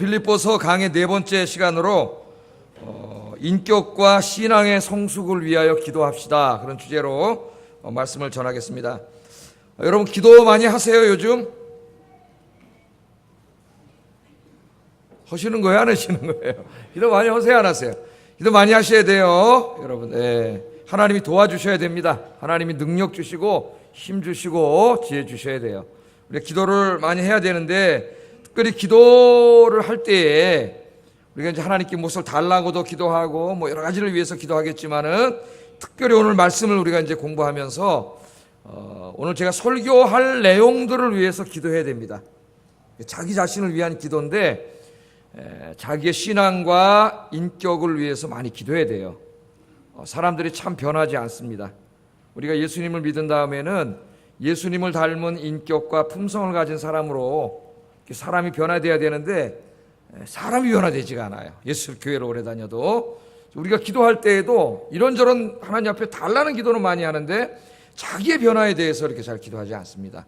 빌립보서 강의 네 번째 시간으로 인격과 신앙의 성숙을 위하여 기도합시다, 그런 주제로 말씀을 전하겠습니다. 여러분, 기도 많이 하세요? 요즘 하시는 거예요, 안 하시는 거예요? 기도 많이 하세요, 안 하세요? 기도 많이 하셔야 돼요, 여러분. 네. 하나님이 도와주셔야 됩니다. 하나님이 능력 주시고 힘 주시고 지혜 주셔야 돼요. 우리가 기도를 많이 해야 되는데, 특별히 기도를 할 때에 우리가 이제 하나님께 무엇을 달라고도 기도하고 뭐 여러 가지를 위해서 기도하겠지만은, 특별히 오늘 말씀을 우리가 이제 공부하면서 오늘 제가 설교할 내용들을 위해서 기도해야 됩니다. 자기 자신을 위한 기도인데, 자기의 신앙과 인격을 위해서 많이 기도해야 돼요. 사람들이 참 변하지 않습니다. 우리가 예수님을 믿은 다음에는 예수님을 닮은 인격과 품성을 가진 사람으로 사람이 변화되어야 되는데, 사람이 변화되지가 않아요. 예수 교회를 오래 다녀도. 우리가 기도할 때에도 이런저런 하나님 앞에 달라는 기도는 많이 하는데 자기의 변화에 대해서 이렇게 잘 기도하지 않습니다.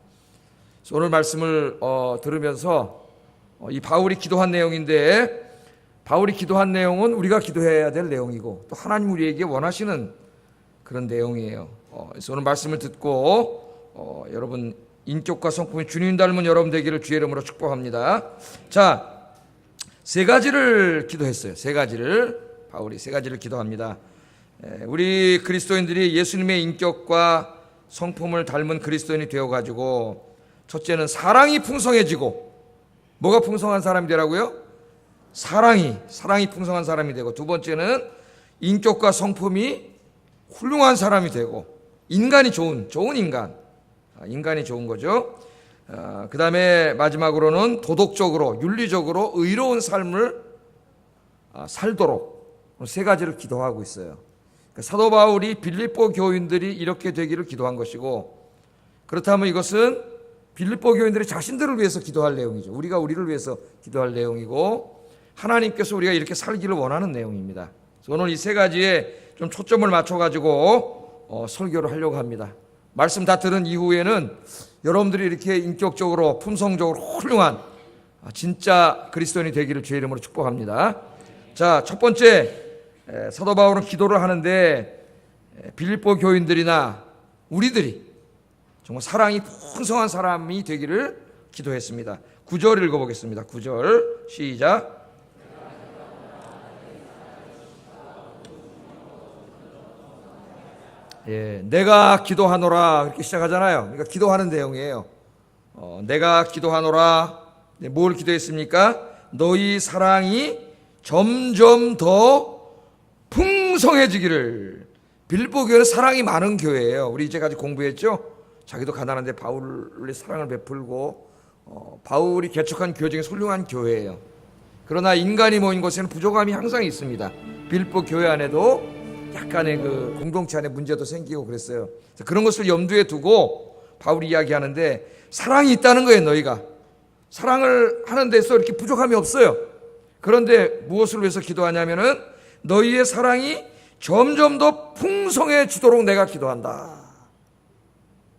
그래서 오늘 말씀을 들으면서 이 바울이 기도한 내용인데, 바울이 기도한 내용은 우리가 기도해야 될 내용이고 또 하나님 우리에게 원하시는 그런 내용이에요. 그래서 오늘 말씀을 듣고 여러분 인격과 성품이 주님 닮은 여러분 되기를 주의 이름으로 축복합니다. 자, 세 가지를 기도했어요. 세 가지를, 바울이 세 가지를 기도합니다. 우리 그리스도인들이 예수님의 인격과 성품을 닮은 그리스도인이 되어가지고, 첫째는 사랑이 풍성해지고, 뭐가 풍성한 사람이 되라고요? 사랑이 풍성한 사람이 되고, 두 번째는 인격과 성품이 훌륭한 사람이 되고, 인간이 좋은 인간이 좋은 거죠. 그 다음에 마지막으로는 도덕적으로, 윤리적으로 의로운 삶을 살도록 세 가지를 기도하고 있어요. 사도 바울이 빌립보 교인들이 이렇게 되기를 기도한 것이고, 그렇다면 이것은 빌립보 교인들이 자신들을 위해서 기도할 내용이죠. 우리가 우리를 위해서 기도할 내용이고, 하나님께서 우리가 이렇게 살기를 원하는 내용입니다. 그래서 오늘 이 세 가지에 좀 초점을 맞춰가지고 설교를 하려고 합니다. 말씀 다 들은 이후에는 여러분들이 이렇게 인격적으로 품성적으로 훌륭한 진짜 그리스도인이 되기를 주의 이름으로 축복합니다. 자, 첫 번째, 사도 바울은 기도를 하는데 빌립보 교인들이나 우리들이 정말 사랑이 풍성한 사람이 되기를 기도했습니다. 9절 읽어보겠습니다. 9절 시작. 내가 기도하노라, 이렇게 시작하잖아요. 그러니까 기도하는 내용이에요. 내가 기도하노라. 뭘 기도했습니까? 너희 사랑이 점점 더 풍성해지기를. 빌립보 교회는 사랑이 많은 교회예요. 우리 이제까지 공부했죠. 자기도 가난한데 바울의 사랑을 베풀고, 바울이 개척한 교회 중에 훌륭한 교회예요. 그러나 인간이 모인 곳에는 부족함이 항상 있습니다. 빌립보 교회 안에도 약간의 그 공동체 안에 문제도 생기고 그랬어요. 그런 것을 염두에 두고 바울이 이야기하는데, 사랑이 있다는 거예요. 너희가 사랑을 하는 데서 이렇게 부족함이 없어요. 그런데 무엇을 위해서 기도하냐면은, 너희의 사랑이 점점 더 풍성해지도록 내가 기도한다,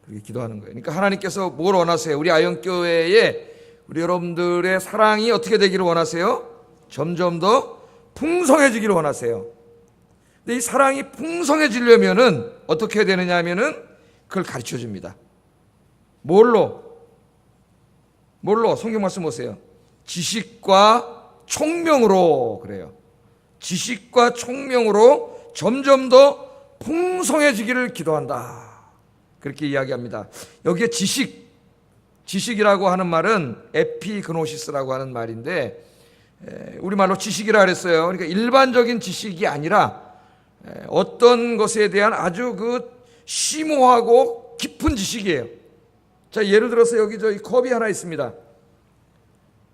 그렇게 기도하는 거예요. 그러니까 하나님께서 뭘 원하세요? 우리 아영교회에 우리 여러분들의 사랑이 어떻게 되기를 원하세요? 점점 더 풍성해지기를 원하세요. 근데 이 사랑이 풍성해지려면은 어떻게 해야 되느냐 하면은 그걸 가르쳐 줍니다. 뭘로? 성경 말씀 보세요. 지식과 총명으로, 그래요. 지식과 총명으로 점점 더 풍성해지기를 기도한다, 그렇게 이야기합니다. 여기에 지식이라고 하는 말은 에피그노시스라고 하는 말인데, 우리말로 지식이라 그랬어요. 그러니까 일반적인 지식이 아니라 어떤 것에 대한 아주 그 심오하고 깊은 지식이에요. 자, 예를 들어서 여기 이 컵이 하나 있습니다.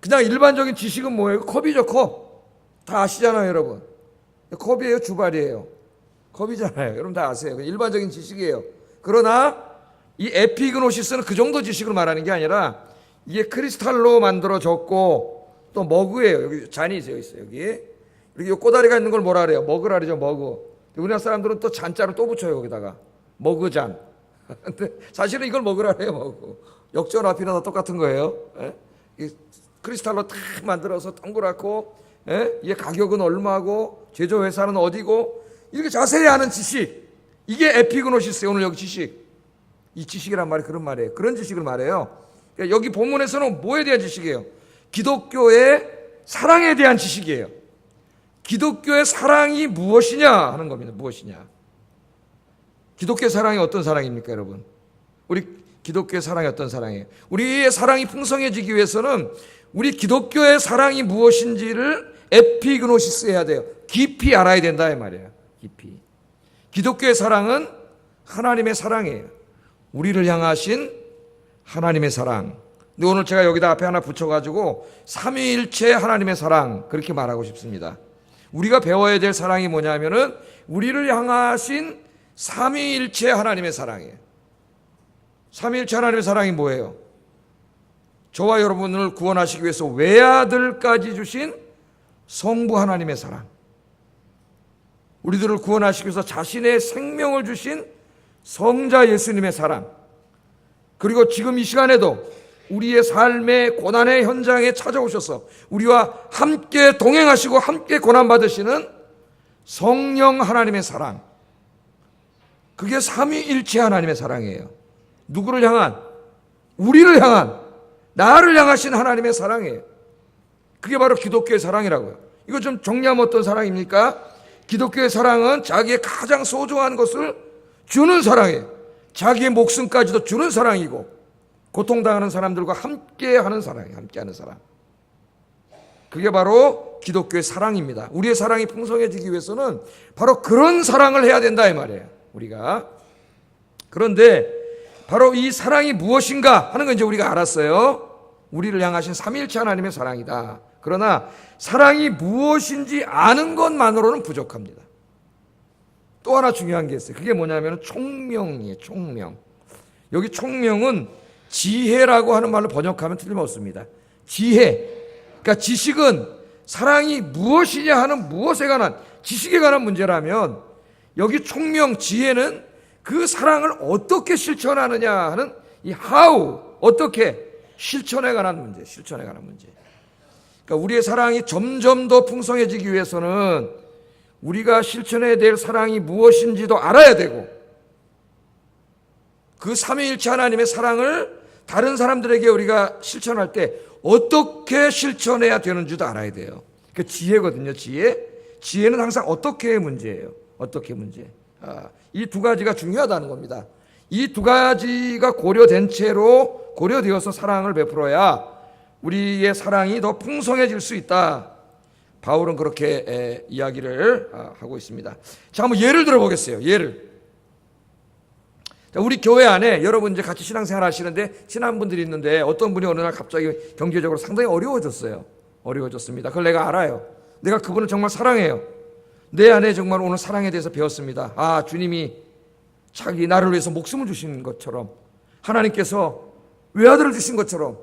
그냥 일반적인 지식은 뭐예요? 컵이죠, 컵. 다 아시잖아요, 여러분. 컵이에요, 주발이에요? 컵이잖아요. 여러분 다 아세요. 일반적인 지식이에요. 그러나 이 에피그노시스는 그 정도 지식을 말하는 게 아니라, 이게 크리스탈로 만들어졌고 또 머그예요. 여기 잔이 있어요, 여기. 여기 꼬다리가 있는 걸 뭐라 그래요? 머그라 그러죠, 머그. 우리나라 사람들은 또 잔자를 또 붙여요, 거기다가. 머그잔. 근데 사실은 이걸 먹으라 해요, 먹고. 역전 앞이나 다 똑같은 거예요. 크리스탈로 탁 만들어서 동그랗고, 이게 가격은 얼마고, 제조회사는 어디고, 이렇게 자세히 아는 지식, 이게 에피그노시스예요. 오늘 여기 지식. 이 지식이란 말이 그런 말이에요. 그런 지식을 말해요. 그러니까 여기 본문에서는 뭐에 대한 지식이에요? 기독교의 사랑에 대한 지식이에요. 기독교의 사랑이 무엇이냐 하는 겁니다. 무엇이냐? 기독교의 사랑이 어떤 사랑입니까, 여러분? 우리 기독교의 사랑이 어떤 사랑이에요? 우리의 사랑이 풍성해지기 위해서는 우리 기독교의 사랑이 무엇인지를 에피그노시스 해야 돼요. 깊이 알아야 된다 이 말이에요. 깊이. 기독교의 사랑은 하나님의 사랑이에요. 우리를 향하신 하나님의 사랑. 근데 오늘 제가 여기다 앞에 하나 붙여가지고 삼위일체 하나님의 사랑 그렇게 말하고 싶습니다. 우리가 배워야 될 사랑이 뭐냐면은 우리를 향하신 삼위일체 하나님의 사랑이에요. 삼위일체 하나님의 사랑이 뭐예요? 저와 여러분을 구원하시기 위해서 외아들까지 주신 성부 하나님의 사랑, 우리들을 구원하시기 위해서 자신의 생명을 주신 성자 예수님의 사랑, 그리고 지금 이 시간에도 우리의 삶의 고난의 현장에 찾아오셔서 우리와 함께 동행하시고 함께 고난받으시는 성령 하나님의 사랑, 그게 삼위일체 하나님의 사랑이에요. 누구를 향한? 우리를 향한, 나를 향하신 하나님의 사랑이에요. 그게 바로 기독교의 사랑이라고요. 이거 좀 정리하면 어떤 사랑입니까? 기독교의 사랑은 자기의 가장 소중한 것을 주는 사랑이에요. 자기의 목숨까지도 주는 사랑이고, 고통당하는 사람들과 함께하는 사랑이에요. 함께하는 사랑. 그게 바로 기독교의 사랑입니다. 우리의 사랑이 풍성해지기 위해서는 바로 그런 사랑을 해야 된다 이 말이에요. 우리가. 그런데 바로 이 사랑이 무엇인가 하는 건 이제 우리가 알았어요. 우리를 향하신 삼위일체 하나님의 사랑이다. 그러나 사랑이 무엇인지 아는 것만으로는 부족합니다. 또 하나 중요한 게 있어요. 그게 뭐냐면 총명이에요. 총명. 여기 총명은 지혜라고 하는 말로 번역하면 틀림없습니다. 지혜. 그러니까 지식은 사랑이 무엇이냐 하는 무엇에 관한, 지식에 관한 문제라면, 여기 총명, 지혜는 그 사랑을 어떻게 실천하느냐 하는 이 how, 어떻게 실천에 관한 문제, 실천에 관한 문제. 그러니까 우리의 사랑이 점점 더 풍성해지기 위해서는 우리가 실천해야 될 사랑이 무엇인지도 알아야 되고, 그 삼위일체 하나님의 사랑을 다른 사람들에게 우리가 실천할 때 어떻게 실천해야 되는지도 알아야 돼요. 그 지혜거든요. 지혜는 항상 어떻게의 문제예요. 어떻게 문제. 이 두 가지가 중요하다는 겁니다. 이 두 가지가 고려된 채로 고려되어서 사랑을 베풀어야 우리의 사랑이 더 풍성해질 수 있다. 바울은 그렇게 이야기를 하고 있습니다. 자, 한번 예를 들어보겠어요. 예를. 자, 우리 교회 안에 여러분 이제 같이 신앙생활 하시는데 친한 분들이 있는데 어떤 분이 어느 날 갑자기 경제적으로 상당히 어려워졌어요. 어려워졌습니다. 그걸 내가 알아요. 내가 그분을 정말 사랑해요. 내 안에 정말 오늘 사랑에 대해서 배웠습니다. 주님이 자기 나를 위해서 목숨을 주신 것처럼, 하나님께서 외아들을 주신 것처럼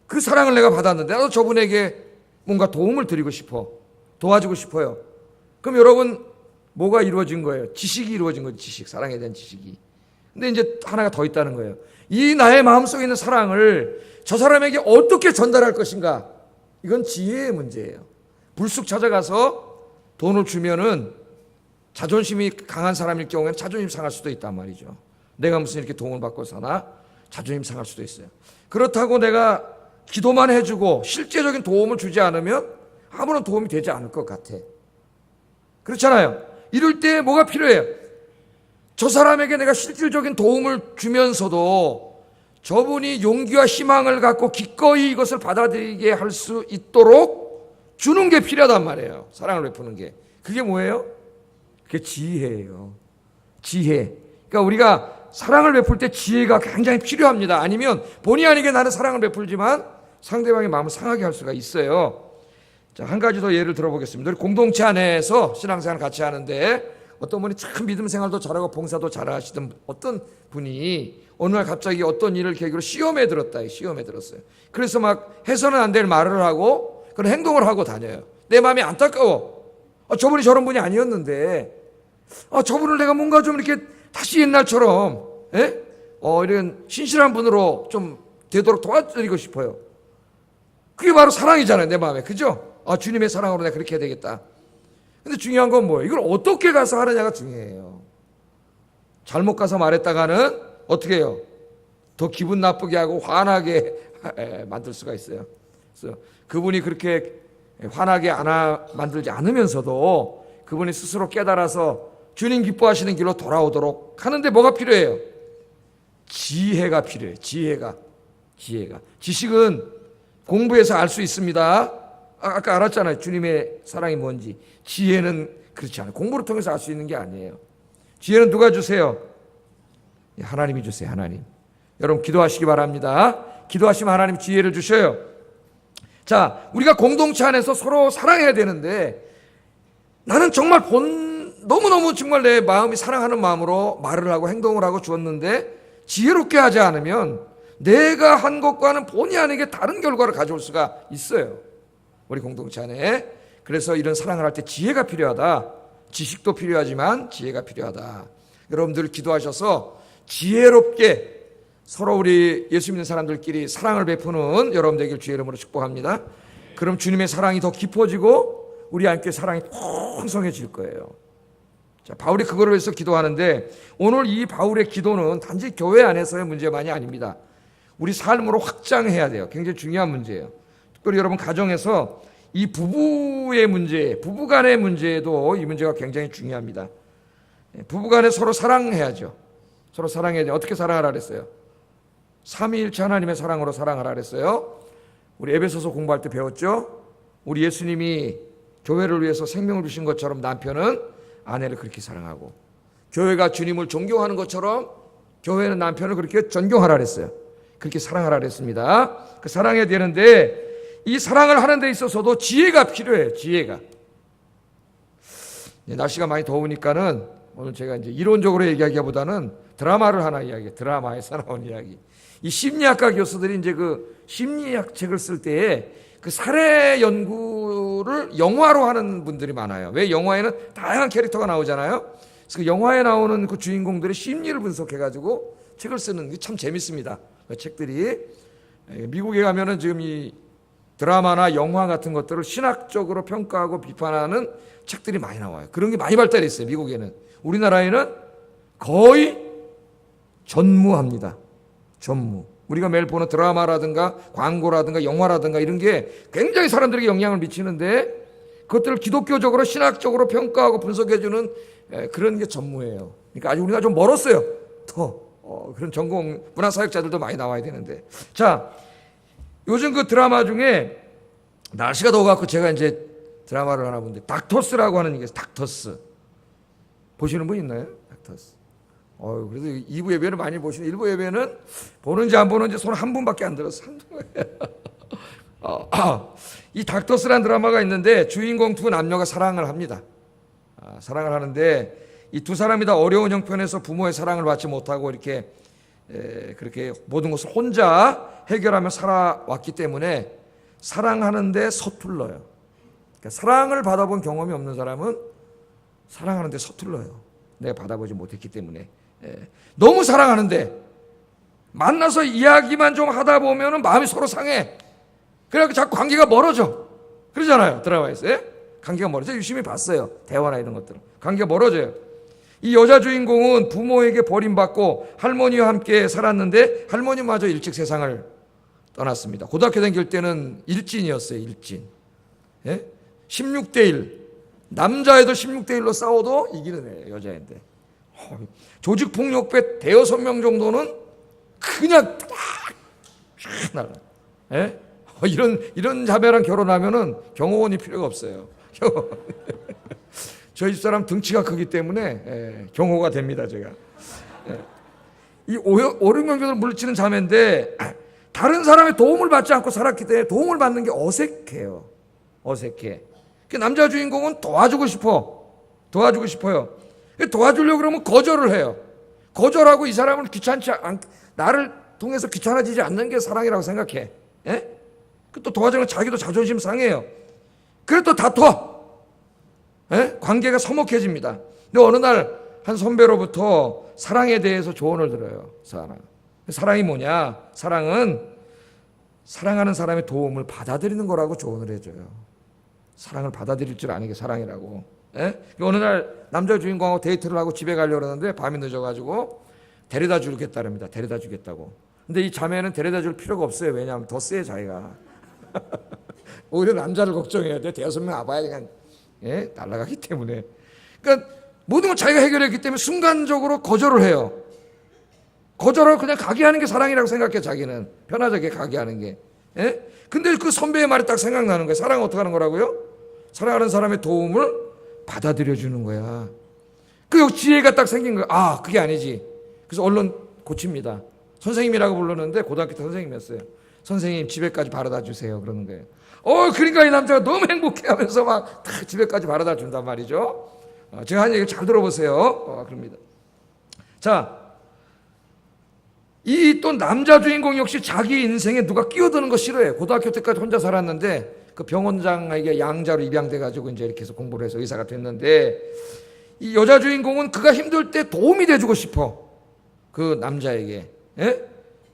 그 사랑을 내가 받았는데 나도 저분에게 뭔가 도움을 드리고 싶어. 도와주고 싶어요. 그럼 여러분 뭐가 이루어진 거예요? 지식이 이루어진 거죠. 지식, 사랑에 대한 지식이. 근데 이제 하나가 더 있다는 거예요. 이 나의 마음속에 있는 사랑을 저 사람에게 어떻게 전달할 것인가? 이건 지혜의 문제예요. 불쑥 찾아가서 돈을 주면은 자존심이 강한 사람일 경우에는 자존심 상할 수도 있단 말이죠. 내가 무슨 이렇게 도움을 받고 사나? 자존심 상할 수도 있어요. 그렇다고 내가 기도만 해주고 실제적인 도움을 주지 않으면 아무런 도움이 되지 않을 것 같아. 그렇잖아요. 이럴 때 뭐가 필요해요? 저 사람에게 내가 실질적인 도움을 주면서도 저분이 용기와 희망을 갖고 기꺼이 이것을 받아들이게 할 수 있도록 주는 게 필요하단 말이에요. 사랑을 베푸는 게. 그게 뭐예요? 그게 지혜예요. 지혜. 그러니까 우리가 사랑을 베풀 때 지혜가 굉장히 필요합니다. 아니면 본의 아니게 나는 사랑을 베풀지만 상대방의 마음을 상하게 할 수가 있어요. 자, 한 가지 더 예를 들어보겠습니다. 우리 공동체 안에서 신앙생활 같이 하는데 어떤 분이 참 믿음 생활도 잘하고 봉사도 잘하시던 어떤 분이 어느 날 갑자기 어떤 일을 계기로 시험에 들었다. 시험에 들었어요. 그래서 막 해서는 안 될 말을 하고 그런 행동을 하고 다녀요. 내 마음이 안타까워. 저분이 저런 분이 아니었는데 저분을 내가 뭔가 좀 이렇게 다시 옛날처럼 이런 신실한 분으로 좀 되도록 도와드리고 싶어요. 그게 바로 사랑이잖아요, 내 마음에. 그죠? 아, 주님의 사랑으로 내가 그렇게 해야 되겠다. 근데 중요한 건 뭐예요? 이걸 어떻게 가서 하느냐가 중요해요. 잘못 가서 말했다가는 어떻게 해요? 더 기분 나쁘게 하고 화나게 만들 수가 있어요. 그래서 그분이 그렇게 화나게 만들지 않으면서도 그분이 스스로 깨달아서 주님 기뻐하시는 길로 돌아오도록 하는데 뭐가 필요해요? 지혜가 필요해요. 지혜가. 지식은 공부해서 알 수 있습니다. 아까 알았잖아요. 주님의 사랑이 뭔지. 지혜는 그렇지 않아요. 공부를 통해서 알 수 있는 게 아니에요. 지혜는 누가 주세요? 하나님이 주세요. 하나님. 여러분 기도하시기 바랍니다. 기도하시면 하나님 지혜를 주셔요. 자, 우리가 공동체 안에서 서로 사랑해야 되는데 나는 정말 너무너무 정말 내 마음이 사랑하는 마음으로 말을 하고 행동을 하고 주었는데 지혜롭게 하지 않으면 내가 한 것과는 본의 아니게 다른 결과를 가져올 수가 있어요. 우리 공동체 안에. 그래서 이런 사랑을 할 때 지혜가 필요하다. 지식도 필요하지만 지혜가 필요하다. 여러분들 기도하셔서 지혜롭게 서로 우리 예수 믿는 사람들끼리 사랑을 베푸는 여러분 되길 주의 이름으로 축복합니다. 그럼 주님의 사랑이 더 깊어지고 우리 함께 사랑이 풍성해질 거예요. 자, 바울이 그거를 위해서 기도하는데 오늘 이 바울의 기도는 단지 교회 안에서의 문제만이 아닙니다. 우리 삶으로 확장해야 돼요. 굉장히 중요한 문제예요. 특별히 여러분 가정에서 이 부부의 문제, 부부간의 문제에도 이 문제가 굉장히 중요합니다. 부부간에 서로 사랑해야죠. 서로 사랑해야 돼요. 어떻게 사랑하라 그랬어요? 삼위일체 하나님의 사랑으로 사랑하라 그랬어요. 우리 에베소서 공부할 때 배웠죠? 우리 예수님이 교회를 위해서 생명을 주신 것처럼 남편은 아내를 그렇게 사랑하고 교회가 주님을 존경하는 것처럼 교회는 남편을 그렇게 존경하라 그랬어요. 그렇게 사랑하라 그랬습니다. 그 사랑해야 되는데 이 사랑을 하는 데 있어서도 지혜가 필요해요. 지혜가. 날씨가 많이 더우니까는 오늘 제가 이제 이론적으로 얘기하기보다는 드라마를 하나 이야기해요. 드라마에서 나온 이야기. 이 심리학과 교수들이 이제 그 심리학 책을 쓸 때에 그 살해 연구를 영화로 하는 분들이 많아요. 왜 영화에는 다양한 캐릭터가 나오잖아요. 그래서 그 영화에 나오는 그 주인공들의 심리를 분석해가지고 책을 쓰는 게 참 재밌습니다. 그 책들이. 미국에 가면은 지금 이 드라마나 영화 같은 것들을 신학적으로 평가하고 비판하는 책들이 많이 나와요. 그런 게 많이 발달해 있어요. 미국에는. 우리나라에는 거의 전무합니다. 전무. 우리가 매일 보는 드라마라든가 광고라든가 영화라든가 이런 게 굉장히 사람들에게 영향을 미치는데 그것들을 기독교적으로 신학적으로 평가하고 분석해주는 그런 게 전무예요. 그러니까 아직 우리가 좀 멀었어요. 더 그런 전공 문화사역자들도 많이 나와야 되는데. 자, 요즘 그 드라마 중에 날씨가 더워갖고 제가 이제 드라마를 하나 보는데 닥터스라고 하는 게 있어요. 닥터스. 보시는 분 있나요? 닥터스. 그래도 2부 예배를 많이 보시는 1부 예배는 보는지 안 보는지 손 한 분밖에 안 들었어. 이 닥터스라는 드라마가 있는데 주인공 두 남녀가 사랑을 합니다. 사랑을 하는데 이 두 사람이 다 어려운 형편에서 부모의 사랑을 받지 못하고 이렇게 그렇게 모든 것을 혼자 해결하며 살아왔기 때문에 사랑하는데 서툴러요. 그러니까 사랑을 받아본 경험이 없는 사람은 사랑하는데 서툴러요. 내가 받아보지 못했기 때문에. 너무 사랑하는데 만나서 이야기만 좀 하다 보면 마음이 서로 상해. 그래서 자꾸 관계가 멀어져. 그러잖아요. 드라마에서. 관계가 멀어져. 유심히 봤어요. 대화나 이런 것들은. 관계가 멀어져요. 이 여자 주인공은 부모에게 버림받고 할머니와 함께 살았는데 할머니마저 일찍 세상을 떠났습니다. 고등학교 다닐 때는 일진이었어요. 일진. 16대 1. 남자애도 16대 1로 싸워도 이기는 애예요. 여자애인데. 조직폭력배 대여섯 명 정도는 그냥 날라. 이런 자매랑 결혼하면은 경호원이 필요가 없어요. 저희 집사람 등치가 크기 때문에 경호가 됩니다. 제가. 이 5, 6명 정도 물리치는 자매인데 다른 사람의 도움을 받지 않고 살았기 때문에 도움을 받는 게 어색해요. 어색해. 그 남자 주인공은 도와주고 싶어요. 도와주려고 그러면 거절을 해요. 거절하고 이 사람은 나를 통해서 귀찮아지지 않는 게 사랑이라고 생각해. 또 도와주는 자기도 자존심 상해요. 그래 또 다퉈. 관계가 서먹해집니다. 근데 어느 날 한 선배로부터 사랑에 대해서 조언을 들어요. 사랑이 뭐냐? 사랑은 사랑하는 사람의 도움을 받아들이는 거라고 조언을 해줘요. 사랑을 받아들일 줄 아는 게 사랑이라고. 예? 어느 날 남자 주인공하고 데이트를 하고 집에 가려고 그러는데 밤이 늦어가지고 데려다 주겠다랍니다. 데려다 주겠다고. 근데 이 자매는 데려다 줄 필요가 없어요. 왜냐하면 더 세, 자기가. 오히려 남자를 걱정해야 돼. 대여섯 명 와봐야 그냥 날아가기 때문에. 그러니까 모든 걸 자기가 해결했기 때문에 순간적으로 거절을 해요. 거절하고 그냥 가게 하는 게 사랑이라고 생각해. 자기는 편하게 가게 하는 게. 근데 그 선배의 말이 딱 생각나는 거예요. 사랑은 어떻게 하는 거라고요? 사랑하는 사람의 도움을 받아들여 주는 거야. 그 지혜가 딱 생긴 거야. 아, 그게 아니지. 그래서 얼른 고칩니다. 선생님이라고 불렀는데 고등학교 때 선생님이었어요. 선생님 집에까지 바라다 주세요. 그러는 거예요. 그러니까 이 남자가 너무 행복해하면서 막 집에까지 바라다 준단 말이죠. 제가 한 얘기 잘 들어보세요. 그럽니다. 자, 이 또 남자 주인공 역시 자기 인생에 누가 끼어드는 거 싫어해요. 고등학교 때까지 혼자 살았는데 그 병원장에게 양자로 입양돼가지고 이제 이렇게 해서 공부를 해서 의사가 됐는데 이 여자 주인공은 그가 힘들 때 도움이 돼주고 싶어. 그 남자에게.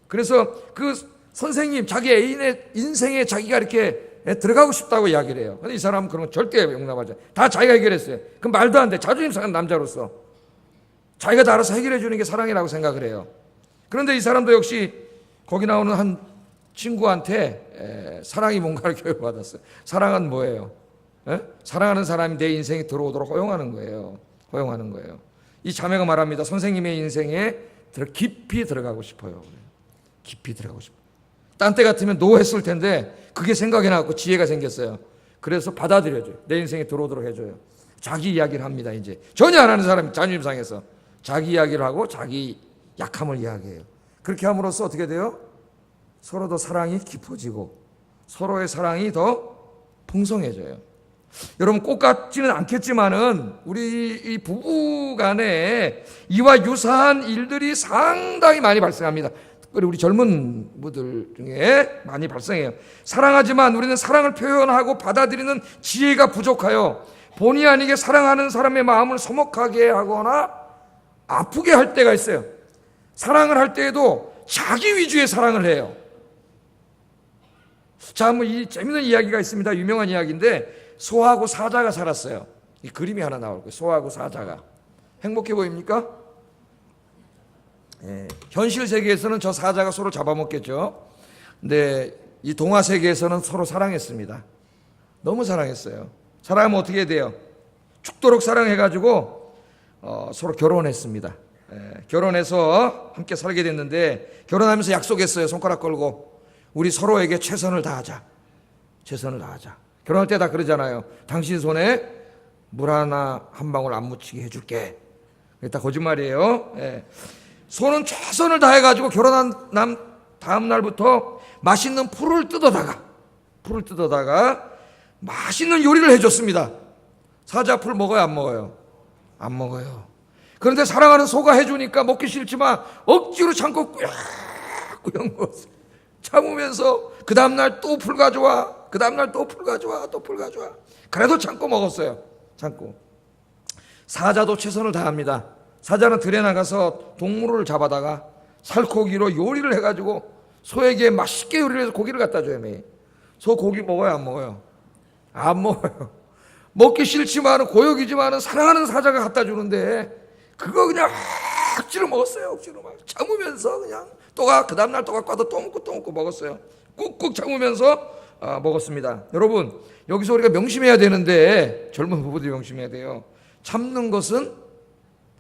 그래서 그 선생님, 자기 애인의 인생에 자기가 이렇게 들어가고 싶다고 이야기를 해요. 근데 이 사람은 그런 거 절대 용납하지 않아요. 다 자기가 해결했어요. 그럼 말도 안 돼. 자존심 상한 남자로서. 자기가 다 알아서 해결해 주는 게 사랑이라고 생각을 해요. 그런데 이 사람도 역시 거기 나오는 한 친구한테 사랑이 뭔가를 교육받았어요. 사랑은 뭐예요? 사랑하는 사람이 내 인생에 들어오도록 허용하는 거예요. 허용하는 거예요. 이 자매가 말합니다. 선생님의 인생에 깊이 들어가고 싶어요. 깊이 들어가고 싶어요. 딴 때 같으면 노 했을 텐데 그게 생각이 나고 지혜가 생겼어요. 그래서 받아들여줘요. 내 인생에 들어오도록 해줘요. 자기 이야기를 합니다. 이제 전혀 안 하는 사람이 자존심 상해서 자기 이야기를 하고 자기 약함을 이야기해요. 그렇게 함으로써 어떻게 돼요? 서로 더 사랑이 깊어지고 서로의 사랑이 더 풍성해져요. 여러분 꼭 같지는 않겠지만은 우리 이 부부 간에 이와 유사한 일들이 상당히 많이 발생합니다. 특별히 우리 젊은 분들 중에 많이 발생해요. 사랑하지만 우리는 사랑을 표현하고 받아들이는 지혜가 부족하여 본의 아니게 사랑하는 사람의 마음을 서먹하게 하거나 아프게 할 때가 있어요. 사랑을 할 때에도 자기 위주의 사랑을 해요. 자, 한번 이 재밌는 이야기가 있습니다. 유명한 이야기인데 소하고 사자가 살았어요. 이 그림이 하나 나올 거예요. 소하고 사자가. 행복해 보입니까? 현실 세계에서는 저 사자가 서로 잡아먹겠죠. 근데 이 동화 세계에서는 서로 사랑했습니다. 너무 사랑했어요. 사랑하면 어떻게 돼요? 죽도록 사랑해가지고 서로 결혼했습니다. 결혼해서 함께 살게 됐는데 결혼하면서 약속했어요. 손가락 걸고 우리 서로에게 최선을 다하자. 최선을 다하자. 결혼할 때 다 그러잖아요. 당신 손에 물 하나 한 방울 안 묻히게 해줄게. 다 거짓말이에요. 손은 최선을 다해가지고 결혼한 다음 날부터 맛있는 풀을 뜯어다가 맛있는 요리를 해줬습니다. 사자 풀 먹어요, 안 먹어요? 안 먹어요. 그런데 사랑하는 소가 해주니까 먹기 싫지만 억지로 참고 꾸역꾸역 먹었어요. 참으면서 그 다음날 또 풀 가져와, 그 다음날 또 풀 가져와, 또 풀 가져와. 그래도 참고 먹었어요. 참고. 사자도 최선을 다합니다. 사자는 들에 나가서 동물을 잡아다가 살코기로 요리를 해가지고 소에게 맛있게 요리를 해서 고기를 갖다 줘요. 매일. 소 고기 먹어요, 안 먹어요? 안 먹어요. 먹기 싫지만은 고역이지만은 사랑하는 사자가 갖다 주는데 그거 그냥 억지로 먹었어요. 억지로 막 참으면서 그냥 그 다음날 또 갖고 와도 또 먹고 먹었어요. 꾹꾹 참으면서 먹었습니다. 여러분 여기서 우리가 명심해야 되는데 젊은 부부들이 명심해야 돼요. 참는 것은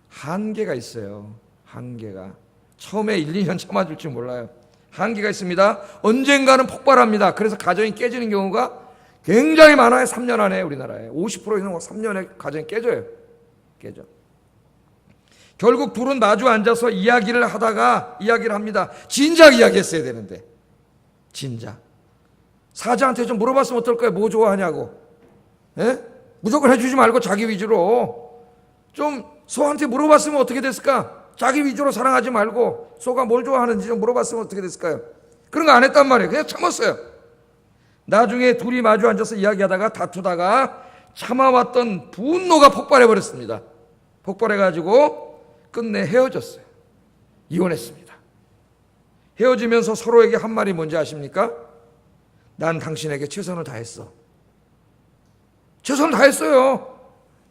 한계가 있어요. 한계가. 처음에 1, 2년 참아줄 줄 몰라요. 한계가 있습니다. 언젠가는 폭발합니다. 그래서 가정이 깨지는 경우가 굉장히 많아요. 3년 안에 우리나라에 50% 이상 3년에 가정이 깨져요. 깨져. 결국 둘은 마주 앉아서 이야기를 합니다. 진작 이야기했어야 되는데. 진작. 사자한테 좀 물어봤으면 어떨까요? 뭐 좋아하냐고. 무조건 해주지 말고 자기 위주로 좀 소한테 물어봤으면 어떻게 됐을까? 자기 위주로 사랑하지 말고 소가 뭘 좋아하는지 좀 물어봤으면 어떻게 됐을까요? 그런 거 안 했단 말이에요. 그냥 참았어요. 나중에 둘이 마주 앉아서 이야기하다가 다투다가 참아왔던 분노가 폭발해버렸습니다. 폭발해가지고 끝내 헤어졌어요. 이혼했습니다. 헤어지면서 서로에게 한 말이 뭔지 아십니까? 난 당신에게 최선을 다했어. 최선을 다했어요.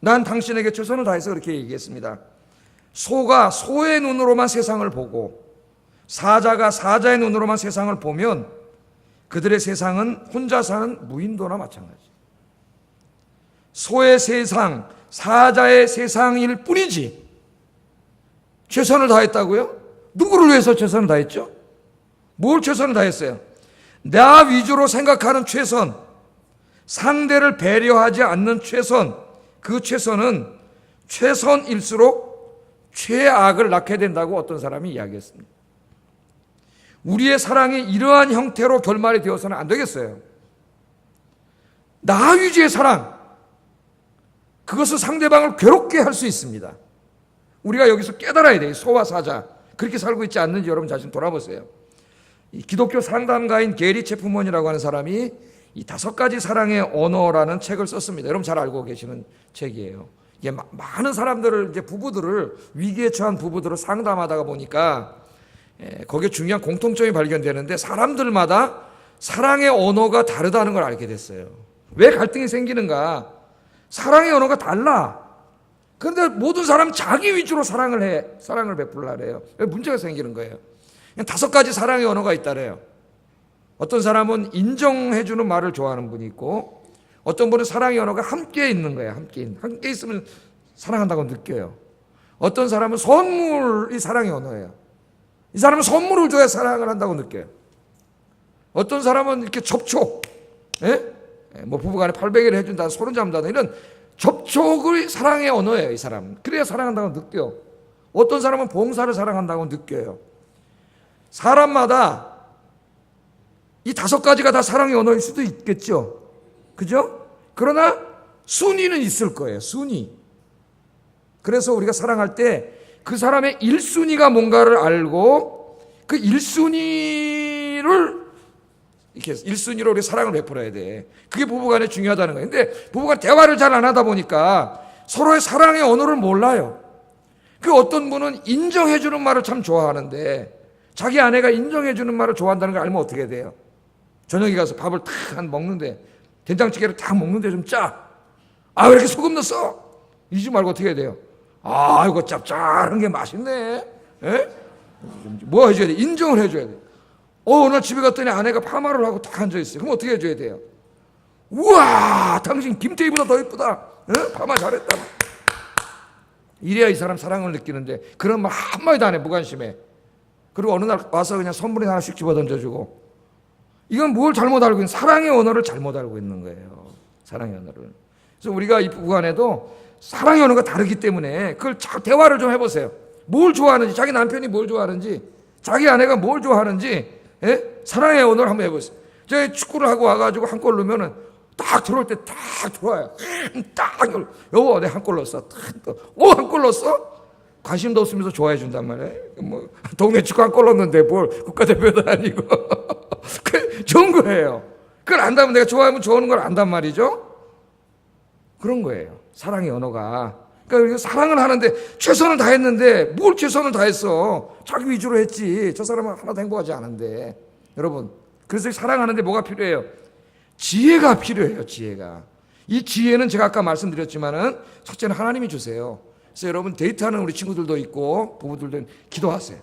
난 당신에게 최선을 다해서 그렇게 얘기했습니다. 소가 소의 눈으로만 세상을 보고 사자가 사자의 눈으로만 세상을 보면 그들의 세상은 혼자 사는 무인도나 마찬가지. 소의 세상, 사자의 세상일 뿐이지. 최선을 다했다고요? 누구를 위해서 최선을 다했죠? 뭘 최선을 다했어요? 나 위주로 생각하는 최선, 상대를 배려하지 않는 최선, 그 최선은 최선일수록 최악을 낳게 된다고 어떤 사람이 이야기했습니다. 우리의 사랑이 이러한 형태로 결말이 되어서는 안 되겠어요. 나 위주의 사랑, 그것은 상대방을 괴롭게 할 수 있습니다. 우리가 여기서 깨달아야 돼요. 소와 사자 그렇게 살고 있지 않는지 여러분 자신 돌아보세요. 이 기독교 상담가인 게리 체프먼이라고 하는 사람이 이 5가지 사랑의 언어라는 책을 썼습니다. 여러분 잘 알고 계시는 책이에요. 이게 많은 사람들을 이제 부부들을 위기에 처한 부부들을 상담하다가 보니까 거기에 중요한 공통점이 발견되는데 사람들마다 사랑의 언어가 다르다는 걸 알게 됐어요. 왜 갈등이 생기는가? 사랑의 언어가 달라. 그런데 모든 사람은 자기 위주로 사랑을 베풀라 해요. 왜 문제가 생기는 거예요? 5가지 사랑의 언어가 있다래요. 어떤 사람은 인정해주는 말을 좋아하는 분이 있고, 어떤 분은 사랑의 언어가 함께 있는 거예요. 함께 있으면 사랑한다고 느껴요. 어떤 사람은 선물이 사랑의 언어예요. 이 사람은 선물을 줘야 사랑을 한다고 느껴요. 어떤 사람은 이렇게 접촉, 뭐 부부간에 팔베개를 해준다, 손을 잡는다, 이런 접촉이 사랑의 언어예요. 이 사람은 그래야 사랑한다고 느껴. 어떤 사람은 봉사를 사랑한다고 느껴요. 사람마다 이 5가지가 다 사랑의 언어일 수도 있겠죠. 그죠? 그러나 순위는 있을 거예요. 순위. 그래서 우리가 사랑할 때 그 사람의 1순위가 뭔가를 알고 그 1순위를 이렇게 1순위로 우리 사랑을 베풀어야 돼. 그게 부부간에 중요하다는 거예요. 근데 부부간 대화를 잘 안 하다 보니까 서로의 사랑의 언어를 몰라요. 그 어떤 분은 인정해주는 말을 참 좋아하는데 자기 아내가 인정해주는 말을 좋아한다는 걸 알면 어떻게 돼요? 저녁에 가서 밥을 탁 먹는데 된장찌개를 탁 먹는데 좀 짜. 아, 왜 이렇게 소금 넣었어? 이러지 말고 어떻게 해야 돼요? 아, 이거 짭짤한 게 맛있네. 뭐 해줘야 돼? 인정을 해줘야 돼. 오늘 집에 갔더니 아내가 파마를 하고 딱 앉아있어요. 그럼 어떻게 해줘야 돼요? 우와, 당신 김태희보다 더 예쁘다. 파마 잘했다. 이래야 이 사람 사랑을 느끼는데 그런 말 한마디도 안 해. 무관심해. 그리고 어느 날 와서 그냥 선물이 하나씩 집어 던져주고. 이건 뭘 잘못 알고 있는, 사랑의 언어를 잘못 알고 있는 거예요. 사랑의 언어를. 그래서 우리가 이 부부간에도 사랑의 언어가 다르기 때문에 그걸 대화를 좀 해보세요. 뭘 좋아하는지, 자기 남편이 뭘 좋아하는지, 자기 아내가 뭘 좋아하는지, 사랑의 언어를 한번 해보세요. 제가 축구를 하고 와가지고 한 골 넣으면은 딱 들어올 때 딱 들어와요. 딱, 여보, 내가 한 골 넣었어. 한 골 넣었어? 관심도 없으면서 좋아해 준단 말이에요. 뭐, 동네 축구 한 골 넣었는데 뭘 국가대표도 아니고. 좋은 거예요. 그걸 안다면 내가 좋아하면 좋아하는 걸 안단 말이죠. 그런 거예요. 사랑의 언어가. 그러니까 사랑을 하는데 최선을 다했는데 뭘 최선을 다했어? 자기 위주로 했지. 저 사람은 하나도 행복하지 않은데. 여러분, 그래서 사랑하는데 뭐가 필요해요? 지혜가 필요해요. 지혜가. 이 지혜는 제가 아까 말씀드렸지만은 첫째는 하나님이 주세요. 그래서 여러분 데이트하는 우리 친구들도 있고 부부들도 기도하세요.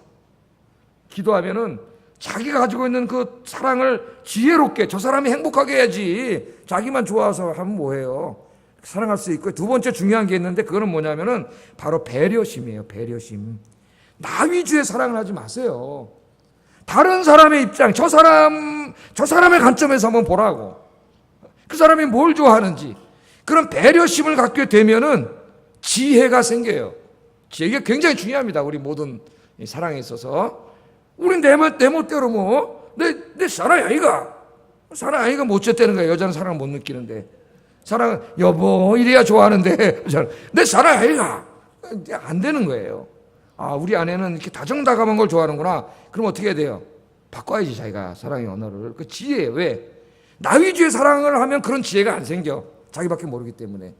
기도하면은 자기가 가지고 있는 그 사랑을 지혜롭게, 저 사람이 행복하게 해야지 자기만 좋아서 하면 뭐해요? 사랑할 수 있고, 2번째 중요한 게 있는데 그거는 뭐냐면은 바로 배려심이에요. 배려심. 나 위주의 사랑을 하지 마세요. 다른 사람의 입장, 저 사람의 관점에서 한번 보라고. 그 사람이 뭘 좋아하는지. 그런 배려심을 갖게 되면은 지혜가 생겨요. 지혜가 굉장히 중요합니다. 우리 모든 사랑에 있어서. 우린 내 멋대로 뭐, 내 사랑이 아이가. 사랑 아이가 못 쳤다는 거야. 여자는 사랑을 못 느끼는데. 사랑, 여보, 이래야 좋아하는데. 내 사랑 아이가. 안 되는 거예요. 아, 우리 아내는 이렇게 다정다감한 걸 좋아하는구나. 그럼 어떻게 해야 돼요? 바꿔야지, 자기가 사랑의 언어를. 그 지혜예요. 왜? 나 위주의 사랑을 하면 그런 지혜가 안 생겨. 자기밖에 모르기 때문에.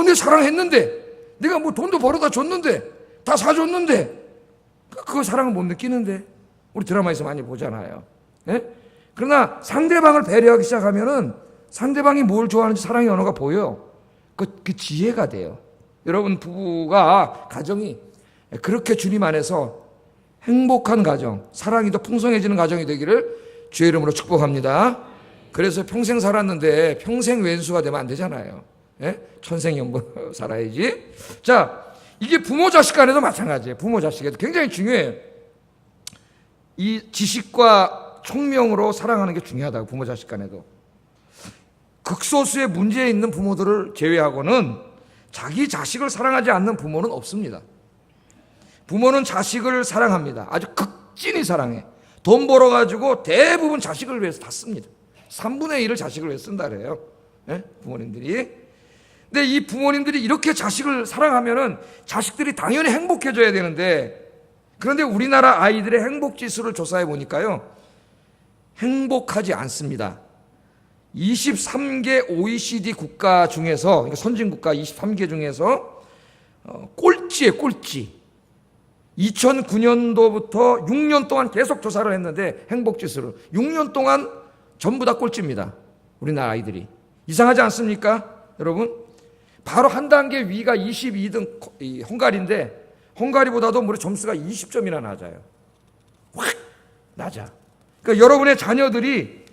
내 사랑했는데. 내가 뭐 돈도 벌어다 줬는데. 다 사줬는데. 그거 사랑을 못 느끼는데. 우리 드라마에서 많이 보잖아요. 예? 그러나 상대방을 배려하기 시작하면은 상대방이 뭘 좋아하는지 사랑의 언어가 보여요. 그 지혜가 돼요. 여러분, 부부가, 가정이 그렇게 주님 안에서 행복한 가정, 사랑이 더 풍성해지는 가정이 되기를 주의 이름으로 축복합니다. 그래서 평생 살았는데 평생 왼수가 되면 안 되잖아요. 예? 천생연분 살아야지. 자, 이게 부모 자식 간에도 마찬가지예요. 부모 자식에도 굉장히 중요해요. 이 지식과 총명으로 사랑하는 게 중요하다고, 부모 자식 간에도. 극소수의 문제 있는 부모들을 제외하고는 자기 자식을 사랑하지 않는 부모는 없습니다. 부모는 자식을 사랑합니다. 아주 극진히 사랑해. 돈 벌어가지고 대부분 자식을 위해서 다 씁니다. 3분의 1을 자식을 위해서 쓴다 그래요. 예? 부모님들이. 근데 이 부모님들이 이렇게 자식을 사랑하면은 자식들이 당연히 행복해져야 되는데, 그런데 우리나라 아이들의 행복 지수를 조사해 보니까요, 행복하지 않습니다. 23개 OECD 국가 중에서, 그러니까 선진국가 23개 중에서 꼴찌예요, 꼴찌. 2009년도부터 6년 동안 계속 조사를 했는데 행복 지수를 6년 동안 전부 다 꼴찌입니다. 우리나라 아이들이. 이상하지 않습니까? 여러분, 바로 한 단계 위가 22등 헝가리인데, 헝가리보다도 무려 점수가 20점이나 낮아요. 확 낮아. 그러니까 여러분의 자녀들이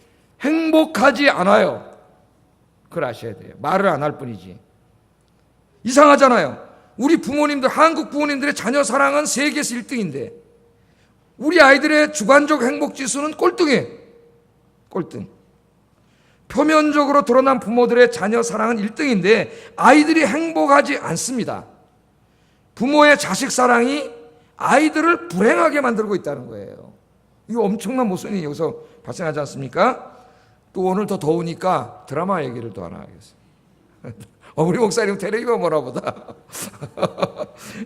행복하지 않아요. 그걸 아셔야 돼요. 말을 안 할 뿐이지. 이상하잖아요. 우리 부모님들, 한국 부모님들의 자녀 사랑은 세계에서 1등인데 우리 아이들의 주관적 행복 지수는 꼴등이에요. 꼴등. 표면적으로 드러난 부모들의 자녀 사랑은 1등인데 아이들이 행복하지 않습니다. 부모의 자식 사랑이 아이들을 불행하게 만들고 있다는 거예요. 이거 엄청난 모순이 여기서 발생하지 않습니까? 또 오늘 더 더우니까 드라마 얘기를 또 하나 하겠습니다. 우리 목사님 텔레비전 보나 보다.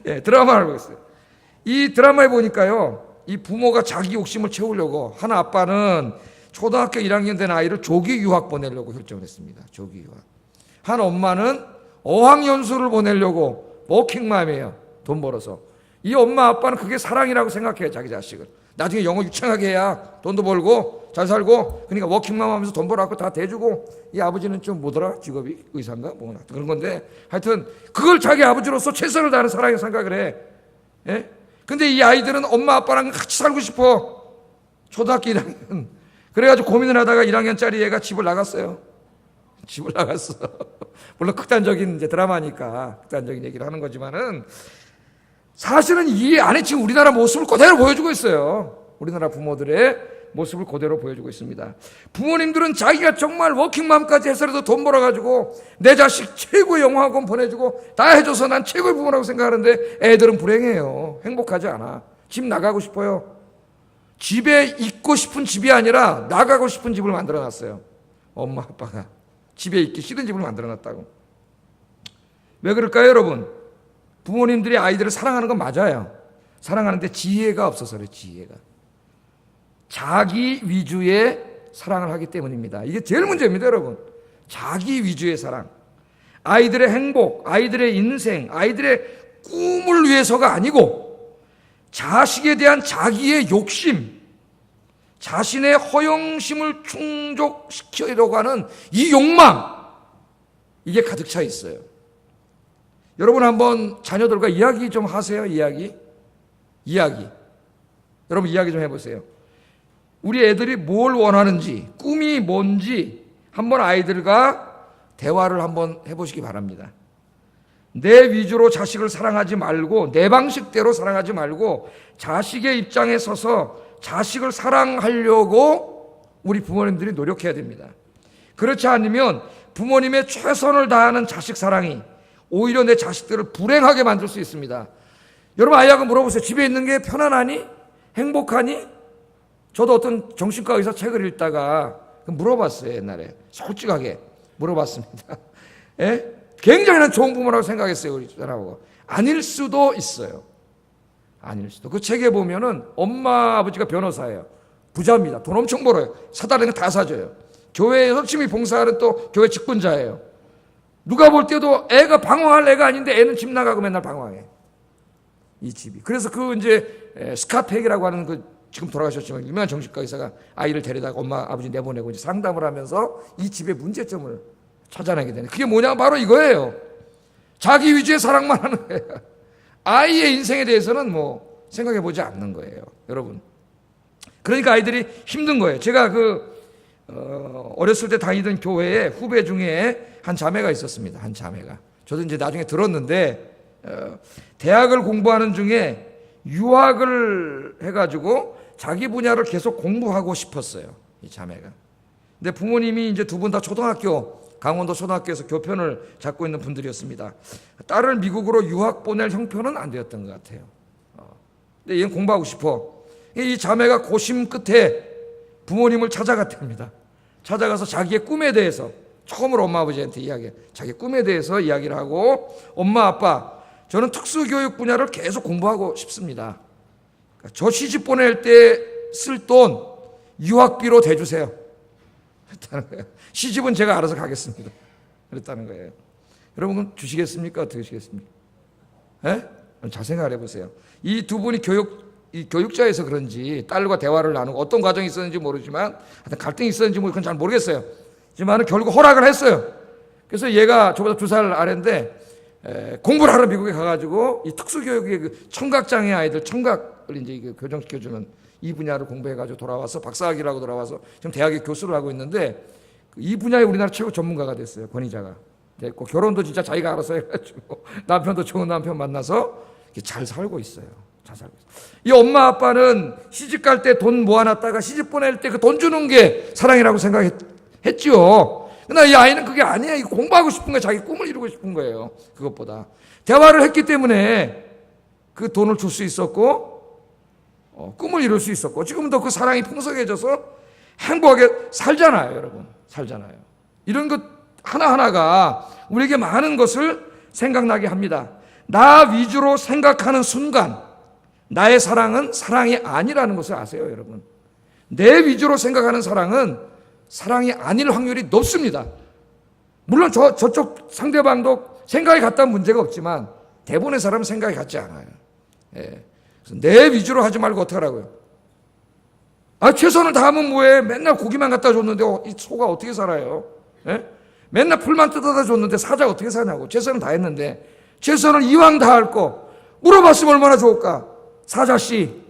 예, 드라마를 보고 있어요. 이 드라마에 보니까요, 이 부모가 자기 욕심을 채우려고, 한 아빠는 초등학교 1학년 된 아이를 조기 유학 보내려고 결정을 했습니다. 조기 유학. 한 엄마는 어학연수를 보내려고 워킹맘이에요. 돈 벌어서. 이 엄마 아빠는 그게 사랑이라고 생각해요. 자기 자식을. 나중에 영어 유창하게 해야 돈도 벌고 잘 살고, 그러니까 워킹맘 하면서 돈 벌어갖고 다 대주고, 이 아버지는 좀 뭐더라? 직업이 의사인가? 뭐 그런 건데, 하여튼 그걸 자기 아버지로서 최선을 다하는 사랑이 생각을 해. 예? 근데 이 아이들은 엄마 아빠랑 같이 살고 싶어. 초등학교 1학년. 그래가지고 고민을 하다가 1학년짜리 애가 집을 나갔어요. 집을 나갔어. 물론 극단적인 이제 드라마니까 극단적인 얘기를 하는 거지만은, 사실은 이 안에 지금 우리나라 모습을 그대로 보여주고 있어요. 우리나라 부모들의 모습을 그대로 보여주고 있습니다. 부모님들은 자기가 정말 워킹맘까지 해서라도 돈 벌어가지고 내 자식 최고의 영어학원 보내주고 다 해줘서 난 최고의 부모라고 생각하는데, 애들은 불행해요. 행복하지 않아. 집 나가고 싶어요. 집에 있고 싶은 집이 아니라 나가고 싶은 집을 만들어놨어요. 엄마 아빠가 집에 있기 싫은 집을 만들어놨다고. 왜 그럴까요, 여러분? 부모님들이 아이들을 사랑하는 건 맞아요. 사랑하는데 지혜가 없어서 그래요. 지혜가. 자기 위주의 사랑을 하기 때문입니다. 이게 제일 문제입니다, 여러분. 자기 위주의 사랑. 아이들의 행복, 아이들의 인생, 아이들의 꿈을 위해서가 아니고 자식에 대한 자기의 욕심, 자신의 허영심을 충족시키려고 하는 이 욕망, 이게 가득 차 있어요. 여러분 한번 자녀들과 이야기 좀 하세요. 이야기. 여러분 이야기 좀 해보세요. 우리 애들이 뭘 원하는지, 꿈이 뭔지 한번 아이들과 대화를 한번 해보시기 바랍니다. 내 위주로 자식을 사랑하지 말고, 내 방식대로 사랑하지 말고 자식의 입장에 서서 자식을 사랑하려고 우리 부모님들이 노력해야 됩니다. 그렇지 않으면 부모님의 최선을 다하는 자식 사랑이 오히려 내 자식들을 불행하게 만들 수 있습니다. 여러분 아이하고 물어보세요. 집에 있는 게 편안하니? 행복하니? 저도 어떤 정신과 의사 책을 읽다가 물어봤어요. 옛날에 솔직하게 물어봤습니다. 예? 굉장히 난 좋은 부모라고 생각했어요. 우리 딸하고. 아닐 수도 있어요. 아닐 수도. 그 책에 보면은 엄마 아버지가 변호사예요. 부자입니다. 돈 엄청 벌어요. 사다리는 다 사줘요. 교회에 열심히 봉사하는 또 교회 직분자예요. 누가 볼 때도 애가 방황할 애가 아닌데 애는 집 나가고 맨날 방황해. 이 집이. 그래서 그 이제 스카팩이라고 하는 그 지금 돌아가셨지만 유명한 정신과 의사가 아이를 데려다가 엄마 아버지 내보내고 이제 상담을 하면서 이 집의 문제점을 찾아내게 되는, 그게 뭐냐, 바로 이거예요. 자기 위주의 사랑만 하는 거예요. 아이의 인생에 대해서는 뭐 생각해 보지 않는 거예요, 여러분. 그러니까 아이들이 힘든 거예요. 제가 어렸을 때 다니던 교회에 후배 중에 한 자매가 있었습니다. 한 자매가. 저도 이제 나중에 들었는데, 대학을 공부하는 중에 유학을 해가지고 자기 분야를 계속 공부하고 싶었어요, 이 자매가. 근데 부모님이 이제 두 분 다 초등학교, 강원도 초등학교에서 교편을 잡고 있는 분들이었습니다. 딸을 미국으로 유학 보낼 형편은 안 되었던 것 같아요. 근데 얘는 공부하고 싶어. 이 자매가 고심 끝에 부모님을 찾아갔답니다. 찾아가서 자기의 꿈에 대해서 처음으로 엄마 아버지한테 자기 꿈에 대해서 이야기를 하고, 엄마 아빠, 저는 특수교육 분야를 계속 공부하고 싶습니다. 저 시집 보낼 때 쓸 돈 유학비로 대주세요. 그랬다는 거예요. 시집은 제가 알아서 가겠습니다. 그랬다는 거예요. 여러분 주시겠습니까? 어떻게 주시겠습니까? 예? 잘 생각을 해보세요. 이 두 분이 교육자에서 그런지 딸과 대화를 나누고 어떤 과정이 있었는지 모르지만 하여튼 갈등이 있었는지 그건 잘 모르겠어요. 하지만 결국 허락을 했어요. 그래서 얘가 저보다 2살 아래인데 공부를 하러 미국에 가가지고 이 특수교육의 청각장애 아이들 청각을 이제 교정시켜주는 이 분야를 공부해가지고 돌아와서 박사학위를 하고 돌아와서 지금 대학에 교수를 하고 있는데, 이 분야에 우리나라 최고 전문가가 됐어요. 권위자가 됐고, 결혼도 진짜 자기가 알아서 해가지고 남편도 좋은 남편 만나서 잘 살고 있어요. 잘 살고 있어요. 이 엄마 아빠는 시집 갈 때 돈 모아놨다가 시집 보낼 때 그 돈 주는 게 사랑이라고 생각했지요. 그러나 이 아이는 그게 아니에요. 공부하고 싶은 거예요. 자기 꿈을 이루고 싶은 거예요. 그것보다 대화를 했기 때문에 그 돈을 줄 수 있었고, 꿈을 이룰 수 있었고, 지금도 그 사랑이 풍성해져서 행복하게 살잖아요, 여러분. 살잖아요. 이런 것 하나하나가 우리에게 많은 것을 생각나게 합니다. 나 위주로 생각하는 순간 나의 사랑은 사랑이 아니라는 것을 아세요, 여러분. 내 위주로 생각하는 사랑은 사랑이 아닐 확률이 높습니다. 물론 저쪽 상대방도 생각이 같다는 문제가 없지만 대부분의 사람은 생각이 같지 않아요. 예. 그래서 내 위주로 하지 말고 어떻게 하라고요? 최선을 다하면 뭐해? 맨날 고기만 갖다 줬는데 이 소가 어떻게 살아요? 예? 맨날 풀만 뜯어다 줬는데 사자가 어떻게 사냐고. 최선을 다했는데 최선을 이왕 다할 거 물어봤으면 얼마나 좋을까? 사자씨,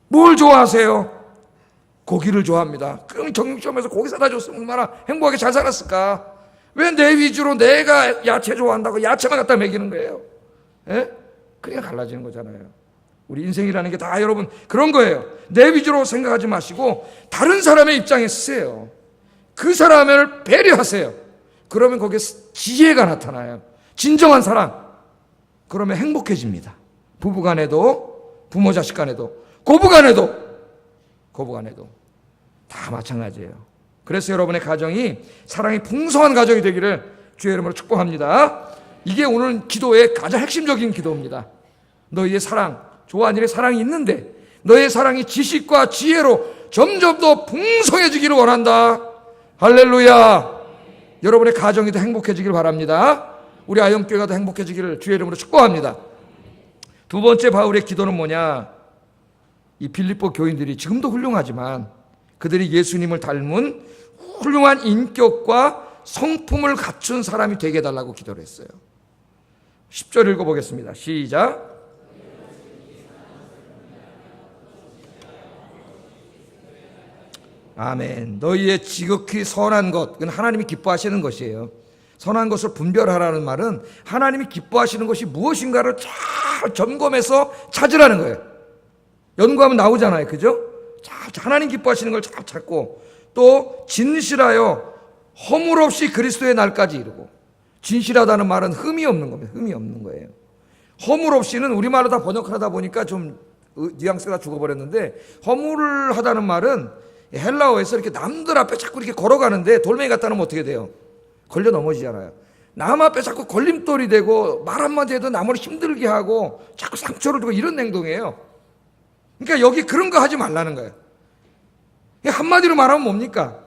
뭘 좋아하세요? 고기를 좋아합니다. 그럼 정육점에서 고기 사다 줬으면 얼마나 행복하게 잘 살았을까? 왜 내 위주로 내가 야채 좋아한다고 야채만 갖다 먹이는 거예요? 예? 그러니까 갈라지는 거잖아요. 우리 인생이라는 게 다 여러분 그런 거예요. 내 위주로 생각하지 마시고 다른 사람의 입장에 쓰세요. 그 사람을 배려하세요. 그러면 거기에 지혜가 나타나요. 진정한 사랑. 그러면 행복해집니다. 부부 간에도, 부모 자식 간에도, 고부 간에도 다 마찬가지예요. 그래서 여러분의 가정이 사랑이 풍성한 가정이 되기를 주의 이름으로 축복합니다. 이게 오늘 기도의 가장 핵심적인 기도입니다. 너희의 사랑, 좋아하는 일에 사랑이 있는데 너의 사랑이 지식과 지혜로 점점 더 풍성해지기를 원한다. 할렐루야. 여러분의 가정이 더 행복해지기를 바랍니다. 우리 아영교회가 더 행복해지기를 주의 이름으로 축복합니다. 두 번째 바울의 기도는 뭐냐? 이 빌립보 교인들이 지금도 훌륭하지만 그들이 예수님을 닮은 훌륭한 인격과 성품을 갖춘 사람이 되게 해달라고 기도를 했어요. 10절 읽어보겠습니다. 시작. 아멘. 너희의 지극히 선한 것, 그건 하나님이 기뻐하시는 것이에요. 선한 것을 분별하라는 말은 하나님이 기뻐하시는 것이 무엇인가를 잘 점검해서 찾으라는 거예요. 연구하면 나오잖아요. 그죠? 하나님 기뻐하시는 걸 잘 찾고, 또 진실하여 허물 없이 그리스도의 날까지 이루고. 진실하다는 말은 흠이 없는 겁니다. 흠이 없는 거예요. 허물 없이는 우리말로 다 번역하다 보니까 좀 뉘앙스가 죽어버렸는데, 허물하다는 말은 헬라어에서 이렇게 남들 앞에 자꾸 이렇게 걸어가는데 돌멩이 갖다 놓으면 어떻게 돼요? 걸려 넘어지잖아요. 남 앞에 자꾸 걸림돌이 되고 말 한마디 해도 남을 힘들게 하고 자꾸 상처를 주고 이런 행동이에요. 그러니까 여기 그런 거 하지 말라는 거예요. 한마디로 말하면 뭡니까?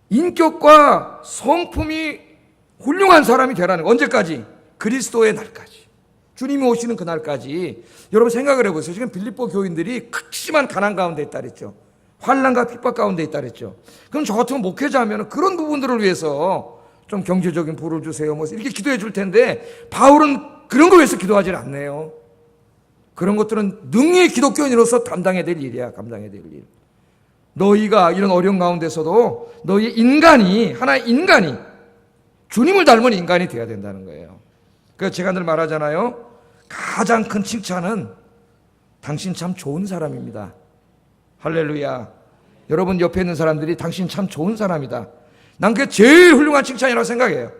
인격과 성품이 훌륭한 사람이 되라는 거. 언제까지? 그리스도의 날까지. 주님이 오시는 그날까지. 여러분 생각을 해보세요. 지금 빌립보 교인들이 극심한 가난 가운데 있다 그랬죠. 환난과 핍박 가운데 있다 그랬죠. 그럼 저 같은 목회자면 그런 부분들을 위해서 좀 경제적인 부를 주세요 뭐 이렇게 기도해 줄 텐데, 바울은 그런 걸 위해서 기도하지 않네요. 그런 것들은 능히 기독교인으로서 감당해야 될 일이야. 감당해야 될 일. 너희가 이런 어려운 가운데서도 너희 인간이, 하나의 인간이 주님을 닮은 인간이 되어야 된다는 거예요. 그래서 제가 늘 말하잖아요. 가장 큰 칭찬은 당신 참 좋은 사람입니다. 할렐루야. 여러분 옆에 있는 사람들이 당신 참 좋은 사람이다. 난 그게 제일 훌륭한 칭찬이라고 생각해요.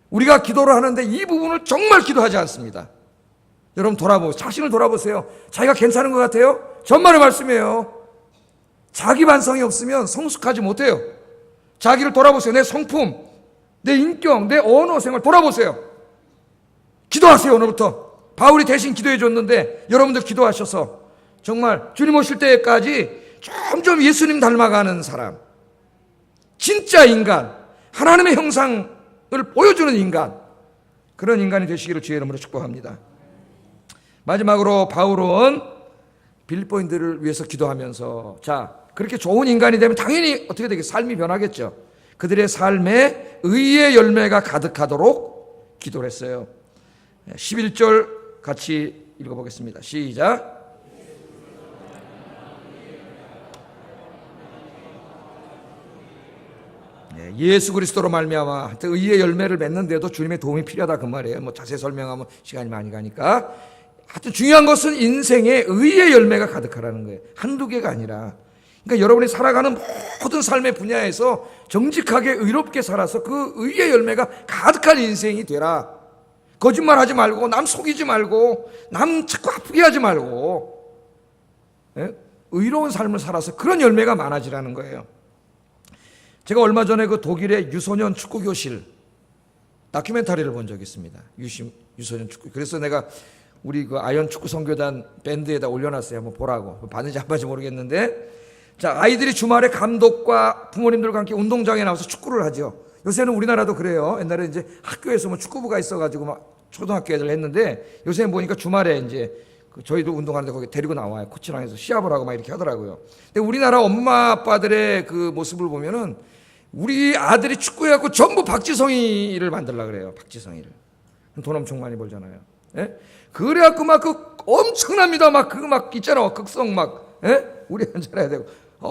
우리가 기도를 하는데 이 부분을 정말 기도하지 않습니다. 여러분 자신을 돌아보세요. 자기가 괜찮은 것 같아요? 전만의 말씀이에요. 자기 반성이 없으면 성숙하지 못해요. 자기를 돌아보세요. 내 성품, 내 인격, 내 언어 생활 돌아보세요. 기도하세요. 오늘부터. 바울이 대신 기도해 줬는데 여러분들 기도하셔서 정말 주님 오실 때까지 점점 예수님 닮아가는 사람, 진짜 인간, 하나님의 형상을 보여주는 인간, 그런 인간이 되시기를 주의 이름으로 축복합니다. 마지막으로 바울은 빌립보인들을 위해서 기도하면서, 자, 그렇게 좋은 인간이 되면 당연히 어떻게 되겠어요? 삶이 변하겠죠. 그들의 삶에 의의 열매가 가득하도록 기도를 했어요. 11절 같이 읽어보겠습니다. 시작. 예수 그리스도로 말미암아 의의 열매를 맺는데도 주님의 도움이 필요하다 그 말이에요. 뭐 자세히 설명하면 시간이 많이 가니까. 하여튼 중요한 것은 인생에 의의 열매가 가득하라는 거예요. 한두 개가 아니라. 그러니까 여러분이 살아가는 모든 삶의 분야에서 정직하게 의롭게 살아서 그 의의 열매가 가득한 인생이 되라. 거짓말하지 말고, 남 속이지 말고, 남 자꾸 아프게 하지 말고, 의로운 삶을 살아서 그런 열매가 많아지라는 거예요. 제가 얼마 전에 그 독일의 유소년 축구교실 다큐멘터리를 본 적이 있습니다. 유소년 축구. 그래서 내가 우리 그 아연 축구 선교단 밴드에다 올려놨어요. 한번 보라고. 봤는지 안 봤는지 모르겠는데, 자, 아이들이 주말에 감독과 부모님들과 함께 운동장에 나와서 축구를 하죠. 요새는 우리나라도 그래요. 옛날에 이제 학교에서 뭐 축구부가 있어가지고 막 초등학교 애들 했는데, 요새는 보니까 주말에 이제 저희도 운동하는데 거기 데리고 나와요. 코치랑 해서 시합을 하고 막 이렇게 하더라고요. 근데 우리나라 엄마 아빠들의 그 모습을 보면은 우리 아들이 축구해갖고 전부 박지성이를 만들려고 그래요. 박지성이를. 돈 엄청 많이 벌잖아요. 예? 그래갖고 막 그 엄청납니다. 막 그거 막 있잖아. 극성 막, 예? 우리 안 잘해야 되고.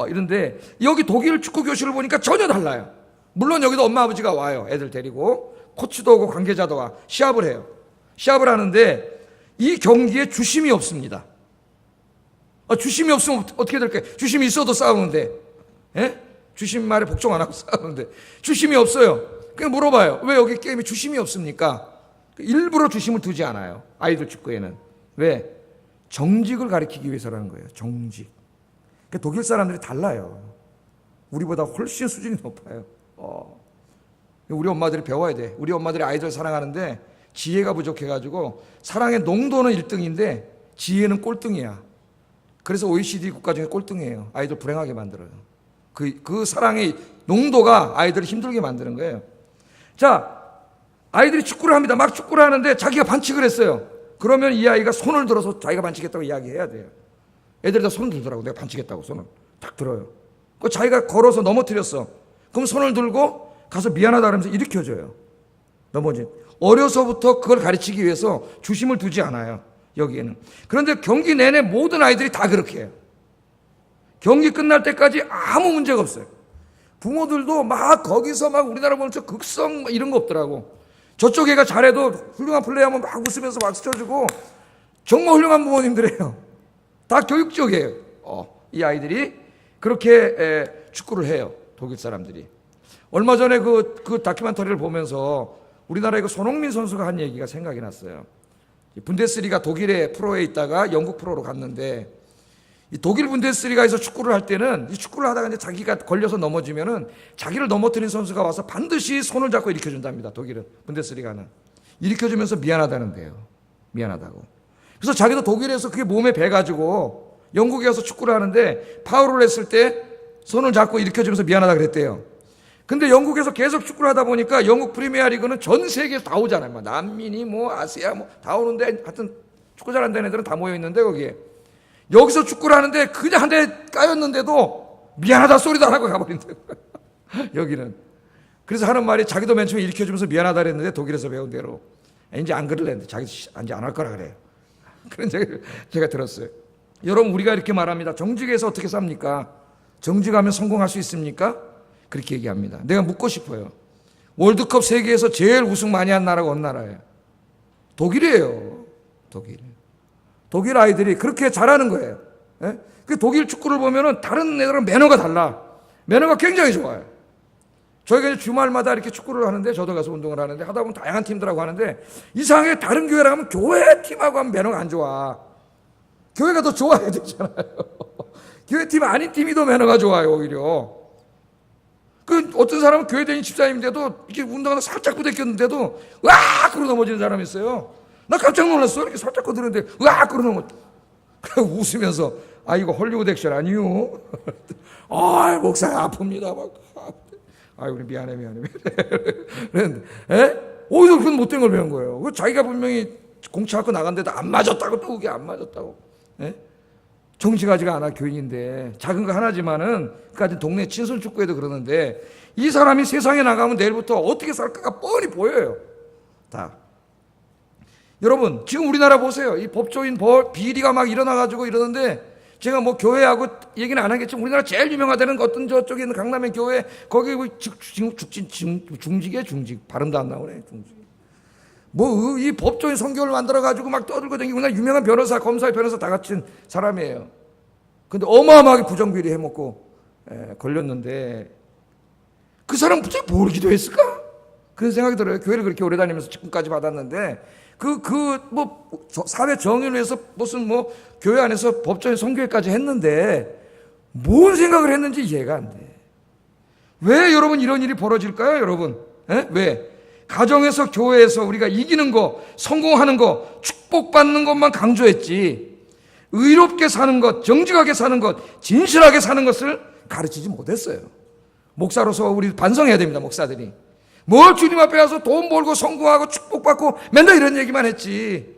이런데 여기 독일 축구 교실을 보니까 전혀 달라요. 물론 여기도 엄마 아버지가 와요. 애들 데리고. 코치도 오고 관계자도 와. 시합을 해요. 시합을 하는데 이 경기에 주심이 없습니다. 주심이 없으면 어떻게 될까요? 주심이 있어도 싸우는데. 예? 주심 말에 복종 안 하고 싸우는데. 주심이 없어요. 그냥 물어봐요. 왜 여기 게임에 주심이 없습니까? 일부러 주심을 두지 않아요. 아이들 축구에는. 왜? 정직을 가리키기 위해서라는 거예요. 정직. 그러니까 독일 사람들이 달라요. 우리보다 훨씬 수준이 높아요. 우리 엄마들이 배워야 돼. 우리 엄마들이 아이들 사랑하는데 지혜가 부족해가지고 사랑의 농도는 1등인데 지혜는 꼴등이야. 그래서 OECD 국가 중에 꼴등이에요. 아이들 불행하게 만들어요. 그 사랑의 농도가 아이들을 힘들게 만드는 거예요. 자, 아이들이 축구를 합니다. 막 축구를 하는데 자기가 반칙을 했어요. 그러면 이 아이가 손을 들어서 자기가 반칙했다고 이야기해야 돼요. 애들이 다 손을 들더라고. 내가 반칙했다고 손을 딱 들어요. 그 자기가 걸어서 넘어뜨렸어. 그럼 손을 들고 가서 미안하다 그러면서 일으켜줘요. 넘어진. 어려서부터 그걸 가르치기 위해서 주심을 두지 않아요. 여기에는. 그런데 경기 내내 모든 아이들이 다 그렇게 해요. 경기 끝날 때까지 아무 문제가 없어요. 부모들도 막 거기서 막 우리나라 보면 저 극성 이런 거 없더라고. 저쪽 애가 잘해도 훌륭한 플레이하면 막 웃으면서 박수 쳐주고 정말 훌륭한 부모님들이에요. 다 교육적이에요. 이 아이들이 그렇게 축구를 해요. 독일 사람들이. 얼마 전에 그 다큐멘터리를 보면서 우리나라의 그 손흥민 선수가 한 얘기가 생각이 났어요. 분데스리가 독일의 프로에 있다가 영국 프로로 갔는데, 이 독일 분데스리가에서 축구를 할 때는 이 축구를 하다가 이제 자기가 걸려서 넘어지면은 자기를 넘어뜨린 선수가 와서 반드시 손을 잡고 일으켜준답니다. 독일은 분데스리가는 일으켜주면서 미안하다는데요. 미안하다고. 그래서 자기도 독일에서 그게 몸에 배가지고 영국에 가서 축구를 하는데 파울을 했을 때 손을 잡고 일으켜주면서 미안하다 그랬대요. 근데 영국에서 계속 축구를 하다 보니까 영국 프리미어 리그는 전 세계에서 다 오잖아요. 뭐 난민이 뭐 아시아 뭐 다 오는데 하여튼 축구 잘한다는 애들은 다 모여 있는데 거기에 여기서 축구를 하는데 그냥 한 대 까였는데도 미안하다 소리도 안 하고 가버린대요. 여기는. 그래서 하는 말이 자기도 맨 처음에 일으켜주면서 미안하다 그랬는데 독일에서 배운 대로 이제 안 그럴랬는데 자기 이제 안 할 거라 그래요. 그런 제가 들었어요. 여러분 우리가 이렇게 말합니다. 정직에서 어떻게 삽니까? 정직하면 성공할 수 있습니까? 그렇게 얘기합니다. 내가 묻고 싶어요. 월드컵 세계에서 제일 우승 많이 한 나라가 어느 나라예요? 독일이에요. 독일 아이들이 그렇게 잘하는 거예요. 예? 그 독일 축구를 보면은 다른 애들은 매너가 달라. 매너가 굉장히 좋아요. 저희가 이제 주말마다 이렇게 축구를 하는데 저도 가서 운동을 하는데 하다 보면 다양한 팀들하고 하는데 이상하게 다른 교회라 하면 교회 팀하고 하면 매너가 안 좋아. 교회가 더 좋아야 되잖아요. 교회 팀 아닌 팀이 더 매너가 좋아요, 오히려. 그 어떤 사람은 교회 다니는 집사님인데도 이렇게 운동하다 살짝 부대꼈는데도 으악! 그러고 넘어지는 사람이 있어요. 나 깜짝 놀랐어. 이렇게 살짝 거드는데 으악! 그러고 넘어. 웃으면서 아 이거 헐리우드 액션 아니요? 아 목사 아픕니다. 막. 아 우리 미안해. 그랬는데 어디서 그런 못된 걸 배운 거예요. 자기가 분명히 공차갖고 나갔는데도 안 맞았다고 또 그게 안 맞았다고. 정직하지가 않아 교인인데 작은 거 하나지만은 그까지 동네 친선 축구에도 그러는데 이 사람이 세상에 나가면 내일부터 어떻게 살까가 뻔히 보여요. 다. 여러분 지금 우리나라 보세요. 이 법조인 비리가 막 일어나가지고 이러는데 제가 뭐 교회하고 얘기는 안 하겠지만 우리나라 제일 유명하다는 어떤 저쪽에 있는 강남의 교회 거기 중직 발음도 안 나오네. 중직. 뭐 이 법조인 성경을 만들어 가지고 막 떠들고 다니고 그냥 유명한 변호사, 검사, 변호사 다 갖춘 사람이에요. 근데 어마어마하게 부정비리 해먹고 걸렸는데 그 사람 도대체 뭘 기도했을까? 그런 생각이 들어요. 교회를 그렇게 오래 다니면서 직분까지 받았는데 뭐 사회 정의를 위해서 무슨 뭐 교회 안에서 법조인 선교회까지 했는데 뭔 생각을 했는지 이해가 안 돼. 왜 여러분 이런 일이 벌어질까요, 여러분? 왜? 가정에서 교회에서 우리가 이기는 거, 성공하는 거, 축복받는 것만 강조했지 의롭게 사는 것, 정직하게 사는 것, 진실하게 사는 것을 가르치지 못했어요. 목사로서 우리 반성해야 됩니다. 목사들이 뭘 주님 앞에 가서 돈 벌고 성공하고 축복받고 맨날 이런 얘기만 했지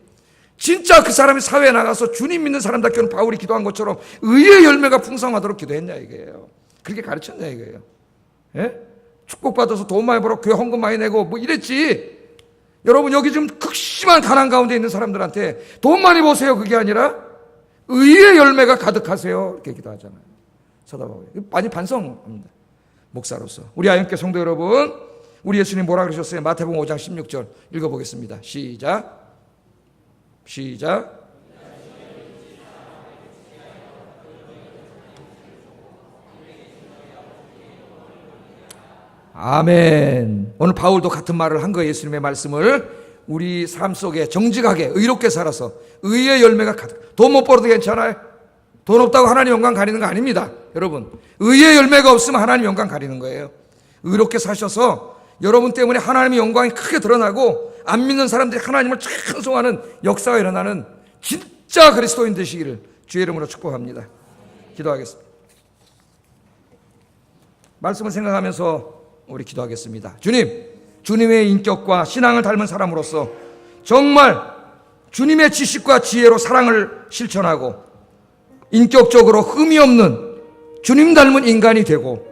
진짜 그 사람이 사회에 나가서 주님 믿는 사람답게는 바울이 기도한 것처럼 의의 열매가 풍성하도록 기도했냐 이거예요. 그렇게 가르쳤냐 이거예요. 축복받아서 돈 많이 벌어 교회 헌금 많이 내고 뭐 이랬지. 여러분 여기 지금 극심한 가난 가운데 있는 사람들한테 돈 많이 버세요 그게 아니라 의의 열매가 가득하세요 이렇게 기도하잖아요. 쳐다보고 많이 반성합니다. 목사로서 우리 아영교 성도 여러분 우리 예수님 뭐라 그러셨어요? 마태복음 5장 16절 읽어보겠습니다. 시작. 아멘. 오늘 바울도 같은 말을 한 거예요. 예수님의 말씀을 우리 삶 속에 정직하게 의롭게 살아서 의의 열매가 가득. 돈 못 벌어도 괜찮아요. 돈 없다고 하나님 영광 가리는 거 아닙니다. 여러분 의의 열매가 없으면 하나님 영광 가리는 거예요. 의롭게 사셔서 여러분 때문에 하나님의 영광이 크게 드러나고 안 믿는 사람들이 하나님을 찬송하는 역사가 일어나는 진짜 그리스도인 되시기를 주의 이름으로 축복합니다. 기도하겠습니다. 말씀을 생각하면서 우리 기도하겠습니다. 주님의 인격과 신앙을 닮은 사람으로서 정말 주님의 지식과 지혜로 사랑을 실천하고 인격적으로 흠이 없는 주님 닮은 인간이 되고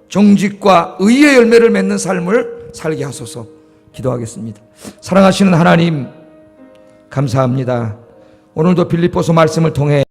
정직과 의의 열매를 맺는 삶을 살게 하소서 기도하겠습니다. 사랑하시는 하나님 감사합니다. 오늘도 빌립보서 말씀을 통해